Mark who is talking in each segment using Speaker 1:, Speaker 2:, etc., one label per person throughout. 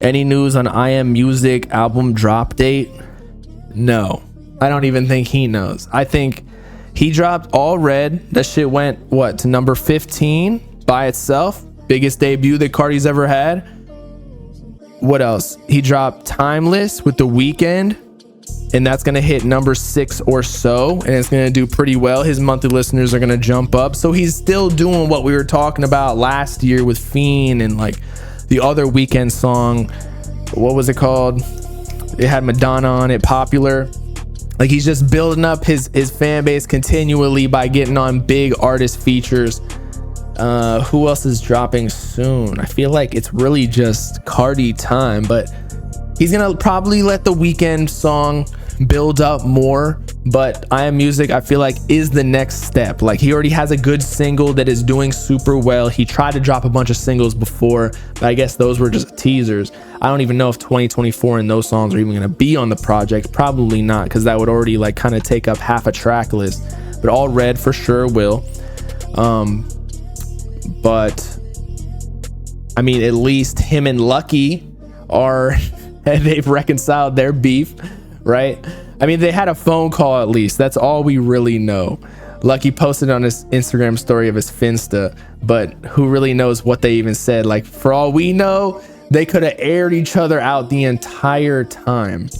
Speaker 1: Any news on I Am Music album drop date? No, I don't even think he knows. I think he dropped All Red. That shit went what, to number 15 by itself. Biggest debut that Carti's ever had. What else? He dropped Timeless with The Weeknd, and that's gonna hit number 6 or so, and it's gonna do pretty well. His monthly listeners are gonna jump up. So he's still doing what we were talking about last year with Fiend and like the other Weeknd song. What was it called? It had Madonna on it, Popular. Like, he's just building up his fan base continually by getting on big artist features. Who else is dropping soon? I feel like it's really just Carti time, but he's gonna probably let the Weeknd song build up more. But I Am Music, I feel like, is the next step. Like, he already has a good single that is doing super well. He tried to drop a bunch of singles before, but I guess those were just teasers. I don't even know if 2024 and those songs are even gonna be on the project. Probably not, because that would already like kind of take up half a track list. But All Red for sure will. But I mean, at least him and Lucki are they've reconciled their beef, right? I mean, they had a phone call at least. That's all we really know. Lucki posted on his Instagram story of his Finsta, but who really knows what they even said? Like, for all we know, they could have aired each other out the entire time.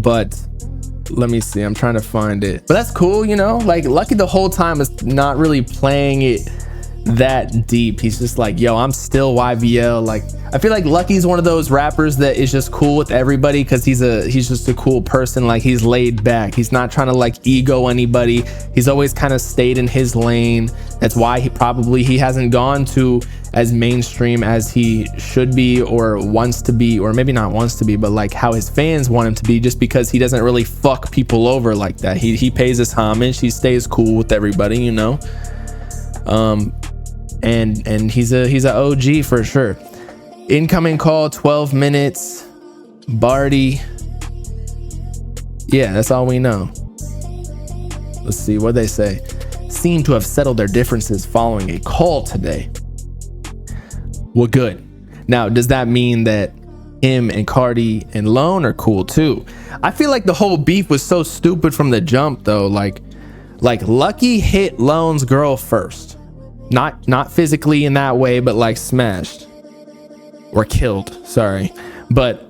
Speaker 1: But let me see, I'm trying to find it. But that's cool, you know? Like, Lucki the whole time is not really playing it that deep. He's just like, yo, I'm still YVL. Like, I feel like Lucki's one of those rappers that is just cool with everybody because he's just a cool person. Like, he's laid back. He's not trying to like ego anybody. He's always kind of stayed in his lane. That's why he hasn't gone to as mainstream as he should be or wants to be, or maybe not wants to be, but like how his fans want him to be, just because he doesn't really fuck people over like that. He pays his homage. He stays cool with everybody, you know. And he's a OG for sure. Incoming call, 12 minutes. Barty. Yeah, that's all we know. Let's see what they say. Seem to have settled their differences following a call today. Well, good. Now, does that mean that him and Carti and Lone are cool too? I feel like the whole beef was so stupid from the jump though. Like Lucki hit Lone's girl first. Not physically in that way, but like smashed or killed, sorry. But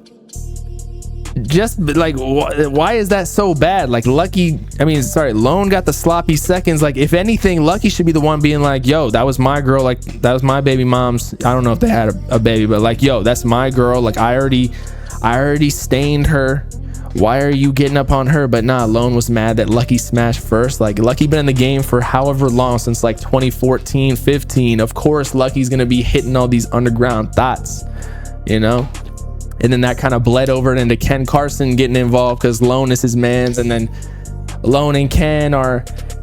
Speaker 1: just like, why is that so bad? Like, Lone got the sloppy seconds. Like, if anything, Lucki should be the one being like, yo, that was my girl. Like, that was my baby mom's. I don't know if they had a baby, but like, yo, that's my girl. Like, I already stained her. Why are you getting up on her? But nah, Lone was mad that Lucki smashed first. Like, Lucki been in the game for however long, since like 2014, 15. Of course, Lucki's gonna be hitting all these underground thoughts, you know? And then that kind of bled over into Ken Carson getting involved because Lone is his mans, and then Lone and Ken are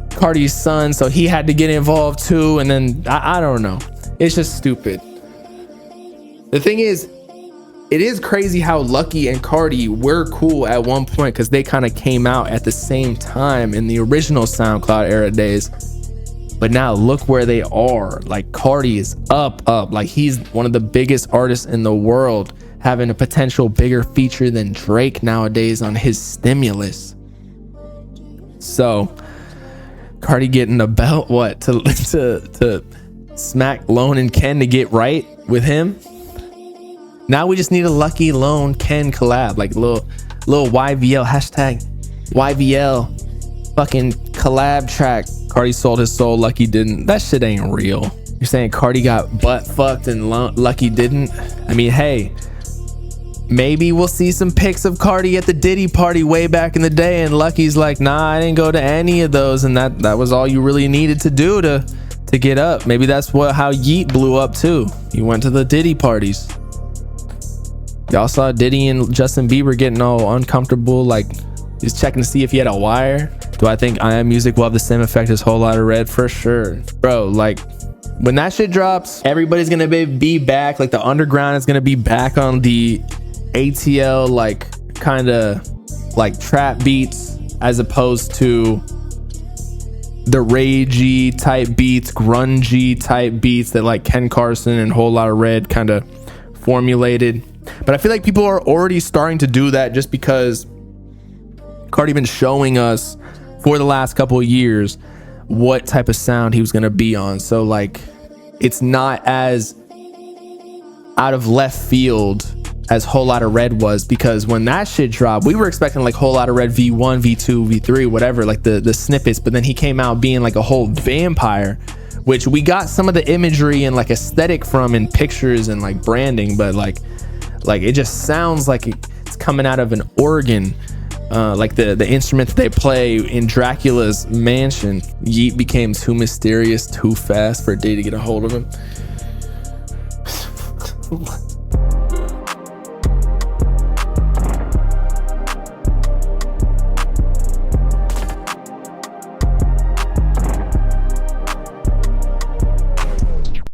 Speaker 1: Carti's son, so he had to get involved too. And then I don't know. It's just stupid. The thing is, it is crazy how Lucki and Carti were cool at one point because they kind of came out at the same time in the original SoundCloud era days. But now look where they are. Like, Carti is up. Like, he's one of the biggest artists in the world, having a potential bigger feature than Drake nowadays on his Stimulus. So Carti getting the belt, what, to smack Lone and Ken to get right with him? Now we just need a Lucki Lone Ken collab, like little YVL, hashtag YVL fucking collab track. Carti sold his soul, Lucki didn't. That shit ain't real. You're saying Carti got butt fucked and Lucki didn't? I mean, hey, maybe we'll see some pics of Carti at the Diddy party way back in the day, and Lucki's like, nah, I didn't go to any of those, and that was all you really needed to do to get up. Maybe that's how Yeet blew up too. He went to the Diddy parties. Y'all saw Diddy and Justin Bieber getting all uncomfortable, like he's checking to see if he had a wire. Do I think I Am Music will have the same effect as Whole Lotta Red? For sure, bro. Like, when that shit drops, everybody's gonna be back. Like, the underground is gonna be back on the ATL, like, kind of like trap beats, as opposed to the ragey type beats, grungy type beats that like Ken Carson and Whole Lotta Red kind of formulated. But I feel like people are already starting to do that just because Carti been showing us for the last couple of years what type of sound he was going to be on. So like it's not as out of left field as Whole Lotta Red was, because when that shit dropped, we were expecting like Whole Lotta Red V1, V2, V3, whatever, like the snippets, but then he came out being like a whole vampire, which we got some of the imagery and like aesthetic from in pictures and like branding, but like it just sounds like it's coming out of an organ, like the instrument that they play in Dracula's mansion. Yeet became too mysterious too fast for a day to get a hold of him.